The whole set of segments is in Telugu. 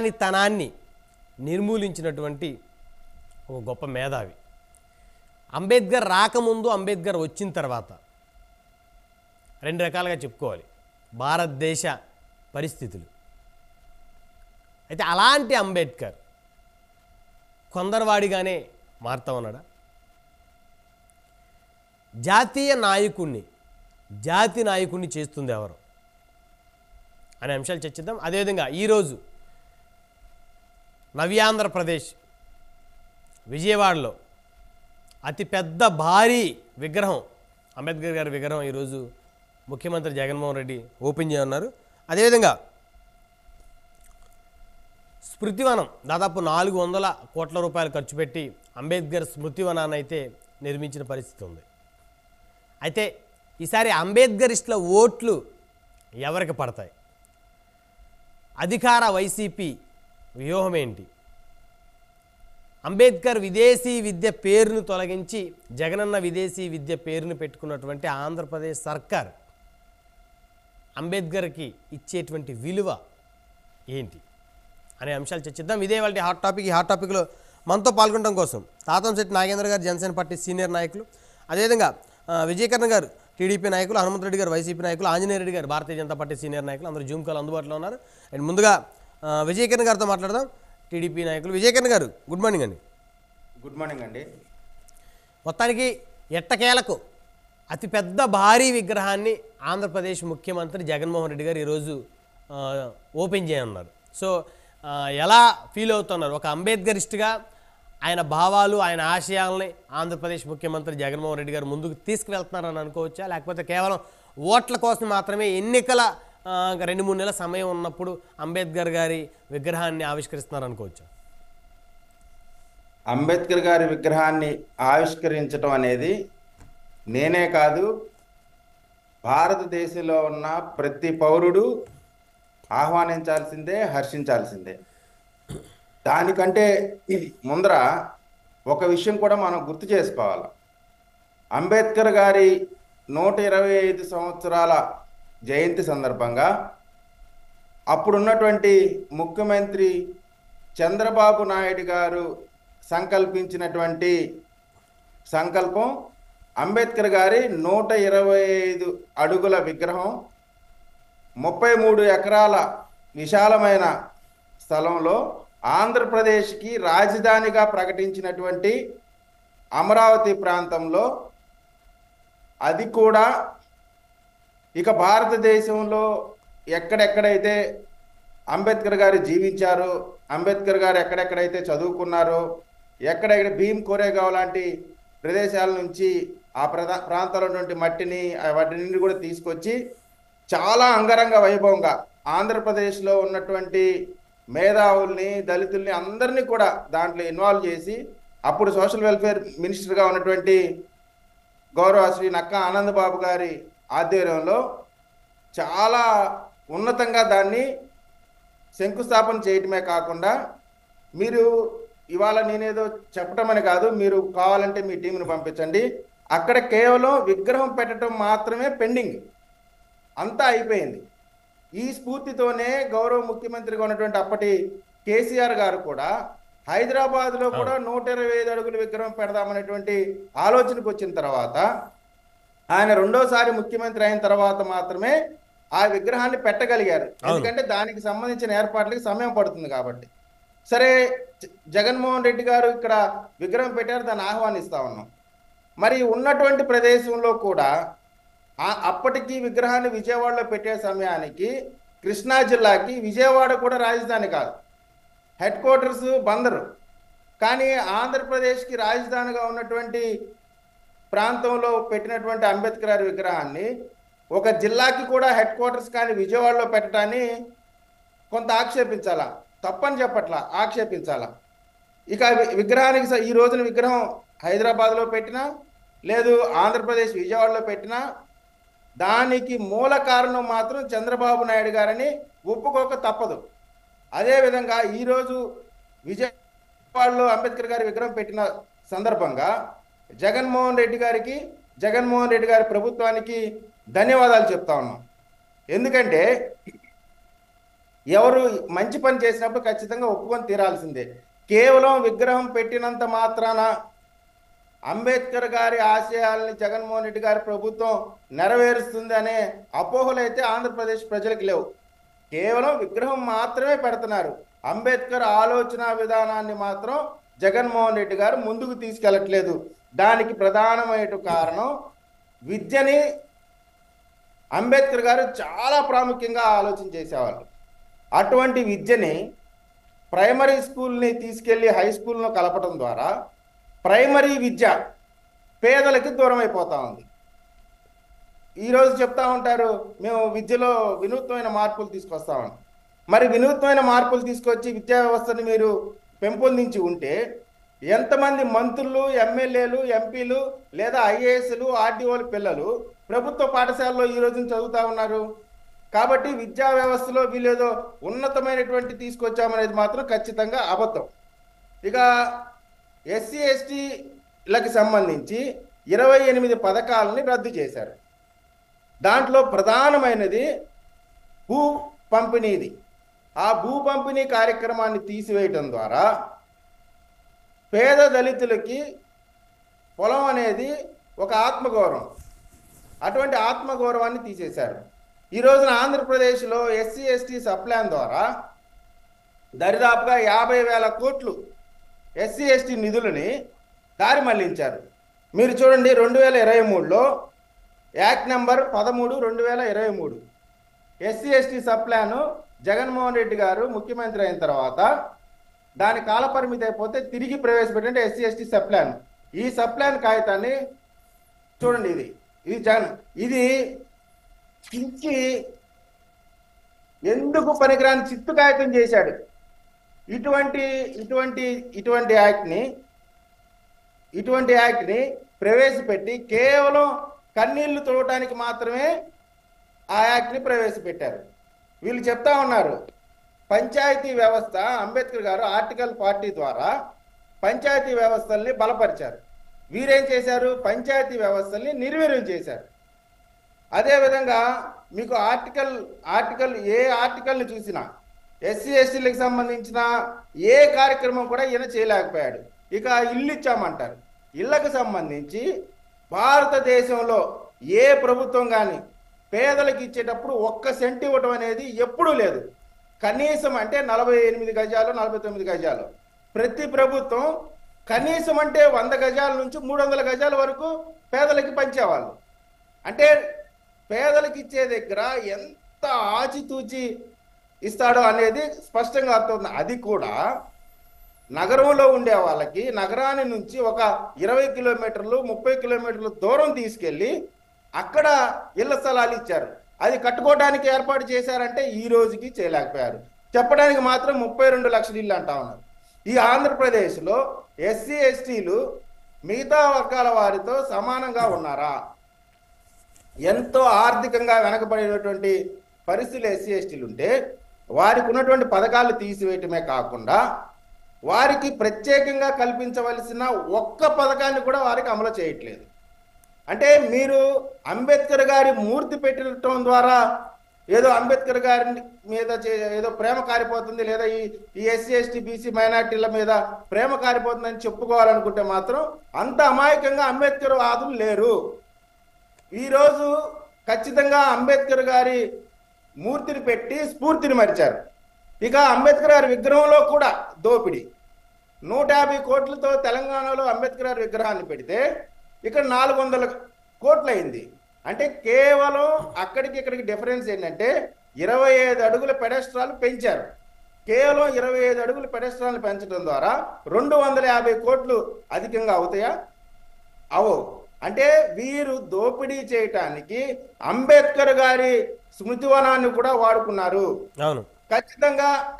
అంటరానితనాన్ని నిర్మూలించినటువంటి ఒక గొప్ప మేధావి. అంబేద్కర్ రాకముందు, అంబేద్కర్ వచ్చిన తర్వాత రెండు రకాలుగా చెప్పుకోవాలి భారతదేశ పరిస్థితులు. అయితే అలాంటి అంబేద్కర్ కొందరివాడిగానే మారుతా ఉన్నాడా? జాతీయ నాయకుణ్ణి, జాతి నాయకుణ్ణి చేస్తుంది ఎవరు అనే అంశాలు చర్చిద్దాం. అదేవిధంగా ఈరోజు నవ్యాంధ్రప్రదేశ్ విజయవాడలో అతిపెద్ద భారీ విగ్రహం, అంబేద్కర్ గారి విగ్రహం ఈరోజు ముఖ్యమంత్రి జగన్మోహన్ రెడ్డి ఓపెన్ చేయనున్నారు. అదేవిధంగా స్మృతివనం దాదాపు 400 కోట్ల రూపాయలు ఖర్చు పెట్టి అంబేద్కర్ స్మృతివనాన్ని అయితే నిర్మించిన పరిస్థితి ఉంది. అయితే ఈసారి అంబేద్కరిస్టుల ఓట్లు ఎవరికి పడతాయి? అధికార వైసీపీ వ్యూహం ఏంటి? అంబేద్కర్ విదేశీ విద్య పేరును తొలగించి జగనన్న విదేశీ విద్య పేరును పెట్టుకున్నటువంటి ఆంధ్రప్రదేశ్ సర్కార్ అంబేద్కర్కి ఇచ్చేటువంటి విలువ ఏంటి అనే అంశాలు చర్చిద్దాం. ఇదే వాళ్ళ హాట్ టాపిక్. ఈ హాట్ టాపిక్లో మనతో పాల్గొనడం కోసం తాతంశెట్టి నాగేంద్ర గారు జనసేన పార్టీ సీనియర్ నాయకులు, అదేవిధంగా విజయకరణ్ గారు టీడీపీ నాయకులు, హనుమంతరెడ్డి గారు వైసీపీ నాయకులు, ఆంజనేయ రెడ్డి గారు భారతీయ జనతా పార్టీ సీనియర్ నాయకులు, అందరూ జూమ్ కాల్ అందుబాటులో ఉన్నారు. అండ్ ముందుగా విజయకరణ్ గారితో మాట్లాడదాం, టీడీపీ నాయకులు. విజయకరణ్ గారు గుడ్ మార్నింగ్ అండి. గుడ్ మార్నింగ్ అండి. మొత్తానికి ఎట్టకేలకు అతిపెద్ద భారీ విగ్రహాన్ని ఆంధ్రప్రదేశ్ ముఖ్యమంత్రి జగన్మోహన్ రెడ్డి గారు ఈరోజు ఓపెన్ చేయనున్నారు. సో ఎలా ఫీల్ అవుతున్నారు? ఒక అంబేద్కరిస్ట్గా ఆయన భావాలు, ఆయన ఆశయాలని ఆంధ్రప్రదేశ్ ముఖ్యమంత్రి జగన్మోహన్ రెడ్డి గారు ముందుకు తీసుకువెళ్తున్నారని అనుకోవచ్చా? లేకపోతే కేవలం ఓట్ల కోసం మాత్రమే ఎన్నికల 2-3 నెలల సమయం ఉన్నప్పుడు అంబేద్కర్ గారి విగ్రహాన్ని ఆవిష్కరిస్తున్నారు అనుకోవచ్చా? అంబేద్కర్ గారి విగ్రహాన్ని ఆవిష్కరించడం అనేది నేనే కాదు, భారతదేశంలో ఉన్న ప్రతి పౌరుడు ఆహ్వానించాల్సిందే, హర్షించాల్సిందే. దానికంటే ముందర ఒక విషయం కూడా మనం గుర్తు చేసుకోవాలి. అంబేద్కర్ గారి 125 సంవత్సరాల జయంతి సందర్భంగా అప్పుడున్నటువంటి ముఖ్యమంత్రి చంద్రబాబు నాయుడు గారు సంకల్పించినటువంటి సంకల్పం అంబేద్కర్ గారి 125 అడుగుల విగ్రహం 33 ఎకరాల విశాలమైన స్థలంలో ఆంధ్రప్రదేశ్కి రాజధానిగా ప్రకటించినటువంటి అమరావతి ప్రాంతంలో, అది కూడా ఇక భారతదేశంలో ఎక్కడెక్కడైతే అంబేద్కర్ గారు జీవించారో, అంబేద్కర్ గారు ఎక్కడెక్కడైతే చదువుకున్నారో, ఎక్కడెక్కడ భీమ్ కోరేగావ్ లాంటి ప్రదేశాల నుంచి ఆ ప్రాంతాల్లో ఉన్నటువంటి మట్టిని వాటిని కూడా తీసుకొచ్చి చాలా అంగరంగ వైభవంగా ఆంధ్రప్రదేశ్లో ఉన్నటువంటి మేధావుల్ని, దళితుల్ని అందరినీ కూడా దాంట్లో ఇన్వాల్వ్ చేసి అప్పుడు సోషల్ వెల్ఫేర్ మినిస్టర్గా ఉన్నటువంటి గౌరవ శ్రీ నక్కా ఆనందబాబు గారి ఆధ్వర్యంలో చాలా ఉన్నతంగా దాన్ని శంకుస్థాపన చేయటమే కాకుండా, మీరు ఇవాళ నేనేదో చెప్పటం అని కాదు, మీరు కావాలంటే మీ టీంను పంపించండి, అక్కడ కేవలం విగ్రహం పెట్టడం మాత్రమే పెండింగ్, అంతా అయిపోయింది. ఈ స్ఫూర్తితోనే గౌరవ ముఖ్యమంత్రిగా ఉన్నటువంటి అప్పటి కేసీఆర్ గారు కూడా హైదరాబాద్లో కూడా 125 అడుగుల విగ్రహం పెడదామనేటువంటి ఆలోచనకు వచ్చిన తర్వాత, ఆయన రెండోసారి ముఖ్యమంత్రి అయిన తర్వాత మాత్రమే ఆ విగ్రహాన్ని పెట్టగలిగారు. ఎందుకంటే దానికి సంబంధించిన ఏర్పాట్లకి సమయం పడుతుంది కాబట్టి. సరే, జగన్మోహన్ రెడ్డి గారు ఇక్కడ విగ్రహం పెట్టారు, దాన్ని ఆహ్వానిస్తా ఉన్నాం. మరి ఉన్నటువంటి ప్రదేశంలో కూడా అప్పటికి విగ్రహాన్ని విజయవాడలో పెట్టే సమయానికి కృష్ణా జిల్లాకి విజయవాడ కూడా రాజధాని కాదు, హెడ్ క్వార్టర్స్ బందరు. కానీ ఆంధ్రప్రదేశ్కి రాజధానిగా ఉన్నటువంటి ప్రాంతంలో పెట్టినటువంటి అంబేద్కర్ గారి విగ్రహాన్ని ఒక జిల్లాకి కూడా హెడ్ క్వార్టర్స్ కానీ విజయవాడలో పెట్టడాన్ని కొంత ఆక్షేపించాలా, తప్పని చెప్పట్లా, ఆక్షేపించాలా. ఇక విగ్రహానికి ఈ రోజున విగ్రహం హైదరాబాద్లో పెట్టినా లేదు ఆంధ్రప్రదేశ్ విజయవాడలో పెట్టినా దానికి మూల కారణం మాత్రం చంద్రబాబు నాయుడు గారని ఒప్పుకోక తప్పదు. అదేవిధంగా ఈరోజు విజయవాడలో అంబేద్కర్ గారి విగ్రహం పెట్టిన సందర్భంగా జగన్మోహన్ రెడ్డి గారికి, జగన్మోహన్ రెడ్డి గారి ప్రభుత్వానికి ధన్యవాదాలు చెప్తా ఉన్నాం. ఎందుకంటే ఎవరు మంచి పని చేసినప్పుడు ఖచ్చితంగా ఒప్పుకొని తీరాల్సిందే. కేవలం విగ్రహం పెట్టినంత మాత్రాన అంబేద్కర్ గారి ఆశయాల్ని జగన్మోహన్ రెడ్డి గారి ప్రభుత్వం నెరవేరుస్తుంది అనే అపోహలు అయితే ఆంధ్రప్రదేశ్ ప్రజలకు లేవు. కేవలం విగ్రహం మాత్రమే పెడుతున్నారు. అంబేద్కర్ ఆలోచన విధానాన్ని మాత్రం జగన్మోహన్ రెడ్డి గారు ముందుకు తీసుకెళ్ళట్లేదు. దానికి ప్రధానమైన కారణం విద్యని అంబేద్కర్ గారు చాలా ప్రాముఖ్యంగా ఆలోచన చేసేవాళ్ళు. అటువంటి విద్యని ప్రైమరీ స్కూల్ని తీసుకెళ్ళి హై స్కూల్లో కలపడం ద్వారా ప్రైమరీ విద్య పేదలకి దూరం అయిపోతా ఉంది. ఈరోజు చెప్తా ఉంటారు మేము విద్యలో వినూత్నమైన మార్పులు తీసుకొస్తామని. మరి వినూత్నమైన మార్పులు తీసుకొచ్చి విద్యా వ్యవస్థను మీరు పెంపొందించి ఉంటే ఎంతమంది మంత్రులు, ఎమ్మెల్యేలు, ఎంపీలు లేదా ఐఏఎస్లు, ఆర్డీఓల పిల్లలు ప్రభుత్వ పాఠశాలలో ఈ రోజున చదువుతూ ఉన్నారు. కాబట్టి విద్యా వ్యవస్థలో వీళ్ళేదో ఉన్నతమైనటువంటి తీసుకొచ్చామనేది మాత్రం ఖచ్చితంగా అబద్ధం. ఇక ఎస్సీ ఎస్టీలకు సంబంధించి 28 పథకాలని రద్దు చేశారు. దాంట్లో ప్రధానమైనది భూ పంపిణీది. ఆ భూ పంపిణీ కార్యక్రమాన్ని తీసివేయటం ద్వారా పేద దళితులకి పొలం అనేది ఒక ఆత్మగౌరవం. అటువంటి ఆత్మగౌరవాన్ని తీసేశారు. ఈ రోజున ఆంధ్రప్రదేశ్లో ఎస్సీ ఎస్టీ సప్లాన్ ద్వారా దరిదాపుగా 50,000 కోట్లు ఎస్సీ ఎస్టీ నిధులని దారి మళ్లించారు. మీరు చూడండి 2023లో యాక్ట్ నెంబర్ 13/2023 ఎస్సీ ఎస్టీ సప్లాను జగన్మోహన్ రెడ్డి గారు ముఖ్యమంత్రి అయిన తర్వాత దాని కాలపరిమితి అయిపోతే తిరిగి ప్రవేశపెట్టే ఎస్సీ ఎస్టీ సప్లాన్. ఈ సప్లాన్ కాగితాన్ని చూడండి. ఇది చించి ఎందుకు పనికిరాని చిత్తు కాగితం చేశాడు. ఇటువంటి యాక్ట్ని ప్రవేశపెట్టి కేవలం కన్నీళ్లు తోడటానికి మాత్రమే ఆ యాక్ట్ని ప్రవేశపెట్టారు. వీళ్ళు చెప్తా ఉన్నారు పంచాయతీ వ్యవస్థ, అంబేద్కర్ గారు ఆర్టికల్ 40 ద్వారా పంచాయతీ వ్యవస్థల్ని బలపరిచారు. వీరేం చేశారు? పంచాయతీ వ్యవస్థల్ని నిర్వీర్యం చేశారు. అదేవిధంగా మీకు ఏ ఆర్టికల్ని చూసినా ఎస్సీ ఎస్టీలకు సంబంధించిన ఏ కార్యక్రమం కూడా ఈయన చేయలేకపోయాడు. ఇక ఇల్లు ఇచ్చామంటారు. ఇళ్లకు సంబంధించి భారతదేశంలో ఏ ప్రభుత్వం కానీ పేదలకు ఇచ్చేటప్పుడు 1 సెంట్ ఇవ్వటం అనేది ఎప్పుడూ లేదు. కనీసం అంటే 48 గజాలు, 49 గజాలు. ప్రతి ప్రభుత్వం కనీసం అంటే 100 గజాల నుంచి 300 గజాల వరకు పేదలకి పంచేవాళ్ళు. అంటే పేదలకు ఇచ్చే దగ్గర ఎంత ఆచితూచి ఇస్తాడో అనేది స్పష్టంగా అర్థమవుతుంది. అది కూడా నగరంలో ఉండే వాళ్ళకి నగరాన్ని నుంచి ఒక 20 కిలోమీటర్లు 30 కిలోమీటర్లు దూరం తీసుకెళ్ళి అక్కడ ఇళ్ల స్థలాలు ఇచ్చారు. అది కట్టుకోవడానికి ఏర్పాటు చేశారంటే ఈ రోజుకి చేయలేకపోయారు. చెప్పడానికి మాత్రం 32 లక్షల ఇల్లు అంటా ఉన్నారు. ఈ ఆంధ్రప్రదేశ్లో ఎస్సీ ఎస్టీలు మిగతా వర్గాల వారితో సమానంగా ఉన్నారా? ఎంతో ఆర్థికంగా వెనకబడినటువంటి పరిస్థితులు ఎస్సీ ఎస్టీలు ఉంటే వారికి ఉన్నటువంటి పథకాలు తీసివేయటమే కాకుండా వారికి ప్రత్యేకంగా కల్పించవలసిన ఒక్క పథకాన్ని కూడా వారికి అమలు చేయట్లేదు. అంటే మీరు అంబేద్కర్ గారి మూర్తి పెట్టడం ద్వారా ఏదో అంబేద్కర్ గారి మీద ఏదో ప్రేమ కారిపోతుంది, లేదా ఈ ఎస్సీ ఎస్టీ బీసీ మైనార్టీల మీద ప్రేమ కారిపోతుందని చెప్పుకోవాలనుకుంటే మాత్రం అంత అమాయకంగా అంబేద్కర్ వాదులు లేరు. ఈరోజు ఖచ్చితంగా అంబేద్కర్ గారి మూర్తిని పెట్టి స్ఫూర్తిని మరిచారు. ఇక అంబేద్కర్ గారి విగ్రహంలో కూడా దోపిడీ. 150 కోట్లతో తెలంగాణలో అంబేద్కర్ గారి విగ్రహాన్ని పెడితే ఇక్కడ 400 కోట్లు అయింది. అంటే కేవలం అక్కడికి ఇక్కడికి డిఫరెన్స్ ఏంటంటే 25 అడుగుల పెడెస్ట్రాల్ పెంచారు. కేవలం 25 అడుగుల పెడెస్ట్రాల్ని పెంచడం ద్వారా 250 కోట్లు అధికంగా అవుతాయా? అవో. అంటే వీరు దోపిడీ చేయటానికి అంబేద్కర్ గారి స్మృతివనాన్ని కూడా వాడుకున్నారు. అవును,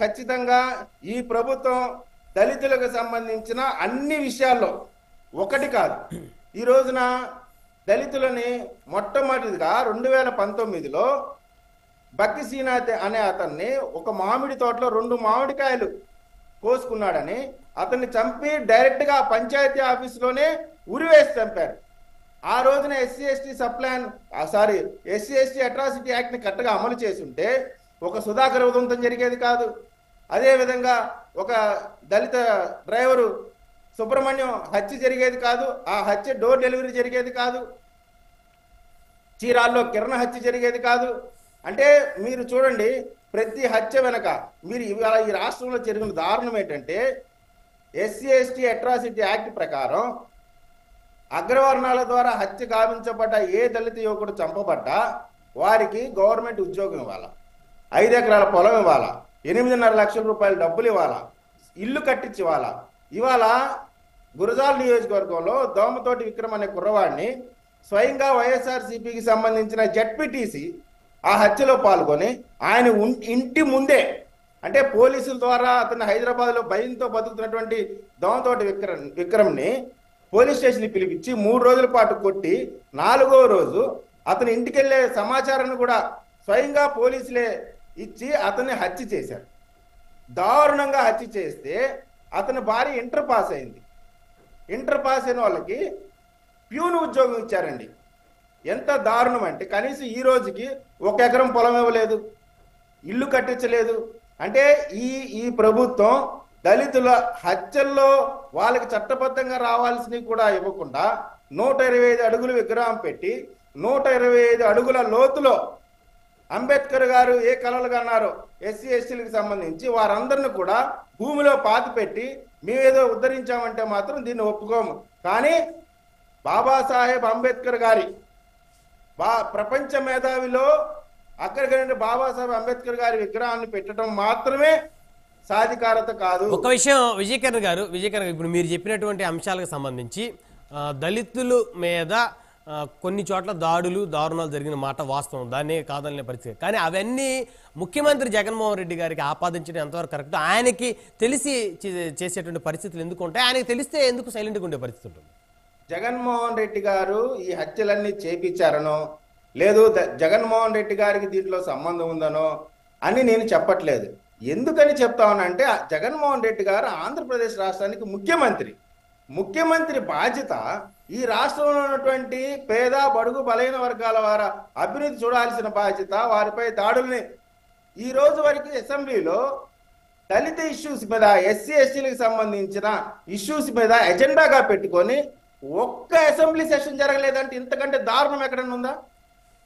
ఖచ్చితంగా ఈ ప్రభుత్వం దళితులకు సంబంధించిన అన్ని విషయాల్లో ఒకటి కాదు. ఈ రోజున దళితులని మొట్టమొదటిగా 2019లో బక్కి శ్రీనాథ్ అనే అతన్ని ఒక మామిడి తోటలో 2 మామిడికాయలు కోసుకున్నాడని అతన్ని చంపి డైరెక్ట్గా పంచాయతీ ఆఫీసులోనే ఉరివేసి చంపారు. ఆ రోజున ఎస్సీ ఎస్టీ అట్రాసిటీ యాక్ట్ని కరెక్ట్గా అమలు చేసి ఉంటే ఒక సుధాకర్ ఉదంతం జరిగేది కాదు. అదేవిధంగా ఒక దళిత డ్రైవరు సుబ్రహ్మణ్యం హత్య జరిగేది కాదు. ఆ హత్య డోర్ డెలివరీ జరిగేది కాదు. చీరాల్లో కిరణ్ హత్య జరిగేది కాదు. అంటే మీరు చూడండి, ప్రతి హత్య వెనక మీరు ఇవాళ ఈ రాష్ట్రంలో జరిగిన దారుణం ఏంటంటే, ఎస్సీ ఎస్టీ అట్రాసిటీ యాక్ట్ ప్రకారం అగ్రవర్ణాల ద్వారా హత్య గావించబడ్డ ఏ దళిత యువకుడు చంపబడ్డా వారికి గవర్నమెంట్ ఉద్యోగం ఇవ్వాలా, 5 ఎకరాల పొలం ఇవ్వాలా, 8.5 లక్షల రూపాయల డబ్బులు ఇవ్వాలా, ఇల్లు కట్టించి ఇవ్వాలా. ఇవాళ గురజాల నియోజకవర్గంలో దోమతోటి విక్రమ్ అనే కుర్రవాడిని స్వయంగా వైఎస్ఆర్సీపీకి సంబంధించిన జెడ్పీటీసీ ఆ హత్యలో పాల్గొని ఆయన ఇంటి ముందే, అంటే పోలీసుల ద్వారా అతను హైదరాబాద్లో భయంతో బతుకుతున్నటువంటి దోమతోటి విక్రమ్ని పోలీస్ స్టేషన్కి పిలిపించి 3 రోజుల పాటు కొట్టి 4వ రోజు అతని ఇంటికి వెళ్ళే సమాచారాన్ని కూడా స్వయంగా పోలీసులే ఇచ్చి అతన్ని హత్య చేశారు. దారుణంగా హత్య చేస్తే అతని భార్య ఇంటర్ పాస్ అయింది. ఇంటర్ పాస్ అయిన వాళ్ళకి ప్యూన్ ఉద్యోగం ఇచ్చారండి. ఎంత దారుణం అంటే కనీసం ఈ రోజుకి 1 ఎకరం పొలం ఇవ్వలేదు, ఇల్లు కట్టించలేదు. అంటే ఈ ప్రభుత్వం దళితుల హత్యల్లో వాళ్ళకి చట్టబద్ధంగా రావాల్సినవి కూడా ఇవ్వకుండా 125 అడుగుల విగ్రహం పెట్టి 125 అడుగుల లోతులో అంబేద్కర్ గారు ఏ కలలు కన్నారో ఎస్సీ ఎస్టీలకు సంబంధించి వారందరిని కూడా భూమిలో పాతి పెట్టి మేమేదో ఉద్ధరించామంటే మాత్రం దీన్ని ఒప్పుకోము. కానీ బాబాసాహెబ్ అంబేద్కర్ గారి ప్రపంచ మేధావిలో అక్కడికి బాబాసాహెబ్ అంబేద్కర్ గారి విగ్రహాన్ని పెట్టడం మాత్రమే సాధికారత కాదు. ఒక విషయం విజయకరణ్ గారు, ఇప్పుడు మీరు చెప్పినటువంటి అంశాలకు సంబంధించి దళితుల మీద కొన్ని చోట్ల దారుణాలు జరిగిన మాట వాస్తవం, దాన్నే కాదనే పరిస్థితి. కానీ అవన్నీ ముఖ్యమంత్రి జగన్మోహన్ రెడ్డి గారికి ఆపాదించడం ఎంతవరకు కరెక్ట్? ఆయనకి తెలిసి చేసేటువంటి పరిస్థితులు ఎందుకు ఉంటాయి? ఆయనకి తెలిస్తే ఎందుకు సైలెంట్గా ఉండే పరిస్థితి ఉంటుంది? జగన్మోహన్ రెడ్డి గారు ఈ హత్యలన్నీ చేపించారనో లేదు జగన్మోహన్ రెడ్డి గారికి దీంట్లో సంబంధం ఉందనో అని నేను చెప్పట్లేదు. ఎందుకని చెప్తా ఉన్నానంటే, జగన్మోహన్ రెడ్డి గారు ఆంధ్రప్రదేశ్ రాష్ట్రానికి ముఖ్యమంత్రి బాధ్యత ఈ రాష్ట్రంలో ఉన్నటువంటి పేద బడుగు బలైన వర్గాల వారి అభివృద్ధి చూడాల్సిన బాధ్యత, వారిపై దాడుల్ని ఈ రోజు వరకు అసెంబ్లీలో దళిత ఇష్యూస్ మీద, ఎస్సీ ఎస్టీలకు సంబంధించిన ఇష్యూస్ మీద ఎజెండాగా పెట్టుకొని ఒక్క అసెంబ్లీ సెషన్ జరగలేదంటే ఇంతకంటే దారుణం ఎక్కడన్నా ఉందా?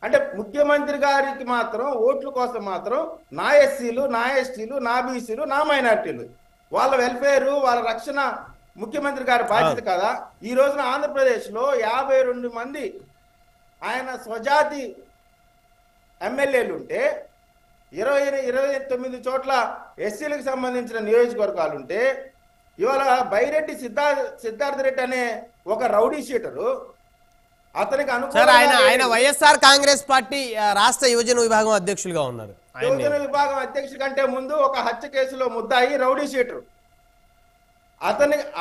అంటే ముఖ్యమంత్రి గారికి మాత్రం ఓట్ల కోసం మాత్రం నా ఎస్సీలు, నా ఎస్టీలు, నా బీసీలు, నా మైనార్టీలు వాళ్ళ వెల్ఫేరు, వాళ్ళ రక్షణ ముఖ్యమంత్రి గారి బాధ్యత కదా. ఈ రోజున ఆంధ్రప్రదేశ్లో 52 మంది ఆయన స్వజాతి ఎమ్మెల్యేలు ఉంటే 29 చోట్ల ఎస్సీలకు సంబంధించిన నియోజకవర్గాలు ఉంటే, ఇవాళ బైరెడ్డి సిద్ధార్థ రెడ్డి అనే ఒక రౌడీ షీటరు అతనికి ఆయన వైఎస్ఆర్ కాంగ్రెస్ పార్టీ రాష్ట్ర యువజన విభాగం అధ్యక్షులుగా ఉన్నారు. యువజన విభాగం అధ్యక్షుడి కంటే ముందు ఒక హత్య కేసులో ముద్దాయి రౌడీ షీటరు.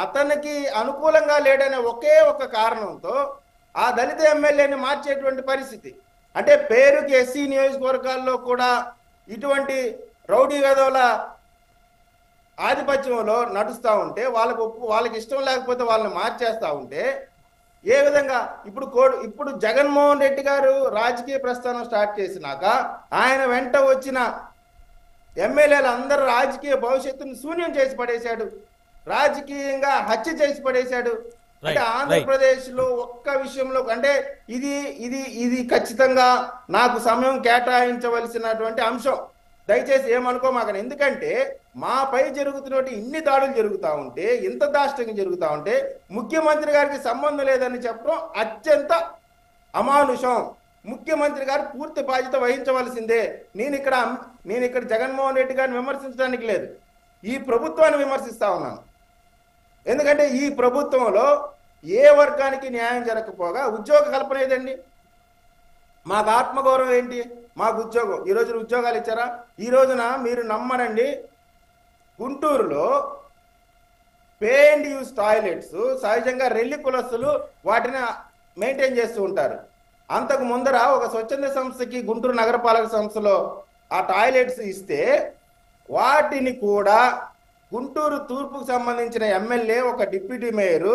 అతనికి అనుకూలంగా లేడనే ఒకే ఒక కారణంతో ఆ దళిత ఎమ్మెల్యేని మార్చేటువంటి పరిస్థితి. అంటే పేరుకి ఎస్సీ నియోజకవర్గాల్లో కూడా ఇటువంటి రౌడీ గదవుల ఆధిపత్యంలో నడుస్తూ ఉంటే, వాళ్ళకి ఇష్టం లేకపోతే వాళ్ళని మార్చేస్తూ ఉంటే ఏ విధంగా ఇప్పుడు జగన్మోహన్ రెడ్డి గారు రాజకీయ ప్రస్థానం స్టార్ట్ చేసినాక ఆయన వెంట వచ్చిన ఎమ్మెల్యేలు అందరూ రాజకీయ భవిష్యత్తును శూన్యం చేసి పడేశాడు, రాజకీయంగా హత్య చేసి పడేశాడు. అంటే ఆంధ్రప్రదేశ్ లో ఒక్క విషయంలో అంటే ఇది ఖచ్చితంగా నాకు సమయం కేటాయించవలసినటువంటి అంశం. దయచేసి ఏమనుకోమాకండి. ఎందుకంటే మాపై జరుగుతున్నటువంటి ఇన్ని దాడులు జరుగుతూ ఉంటే, ఇంత దాష్టికంగా జరుగుతూ ఉంటే ముఖ్యమంత్రి గారికి సంబంధం లేదని చెప్పడం అత్యంత అమానుషం. ముఖ్యమంత్రి గారు పూర్తి బాధ్యత వహించవలసిందే. నేను ఇక్కడ జగన్మోహన్ రెడ్డి గారిని విమర్శించడానికి లేదు, ఈ ప్రభుత్వాన్ని విమర్శిస్తా ఉన్నాను. ఎందుకంటే ఈ ప్రభుత్వంలో ఏ వర్గానికి న్యాయం జరగకపోగా ఉద్యోగ కల్పన ఏదండి? మాకు ఆత్మగౌరవం ఏంటి? మాకు ఉద్యోగం. ఈ రోజున ఉద్యోగాలు ఇచ్చారా? ఈ రోజున మీరు నమ్మనండి, గుంటూరులో పే అండ్ యూస్ టాయిలెట్స్ సహజంగా రెల్లి కులస్తులు వాటిని మెయింటైన్ చేస్తూ ఉంటారు. అంతకు ముందర ఒక స్వచ్ఛంద సంస్థకి గుంటూరు నగరపాలక సంస్థలో ఆ టాయిలెట్స్ ఇస్తే వాటిని కూడా గుంటూరు తూర్పుకు సంబంధించిన ఎమ్మెల్యే, ఒక deputy mayor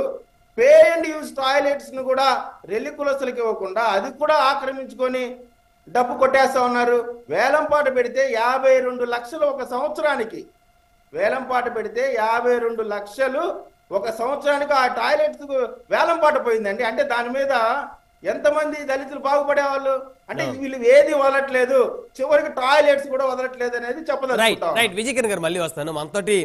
pay and use toilets ను కూడా రెల్లి కులస్తులకు ఇవ్వకుండా అది కూడా ఆక్రమించుకొని డబ్బు కొట్టేస్తా ఉన్నారు. వేలంపాట పెడితే 52 లక్షలు ఒక సంవత్సరానికి, వేలంపాట పెడితే 52 లక్షలు ఒక సంవత్సరానికి ఆ టాయిలెట్స్ వేలంపాట పోయిందండి. అంటే దాని మీద ఎంతమంది దళితులు బాగుపడేవాళ్ళు? అంటే వీళ్ళు ఏది వదలట్లేదు, చివరికి టాయిలెట్స్ కూడా వదలట్లేదు అనేది చెప్పదలుచుకుంటాం. రైట్ విజయ్ కిరణ్ గారు మళ్ళీ వస్తాను మనతోటి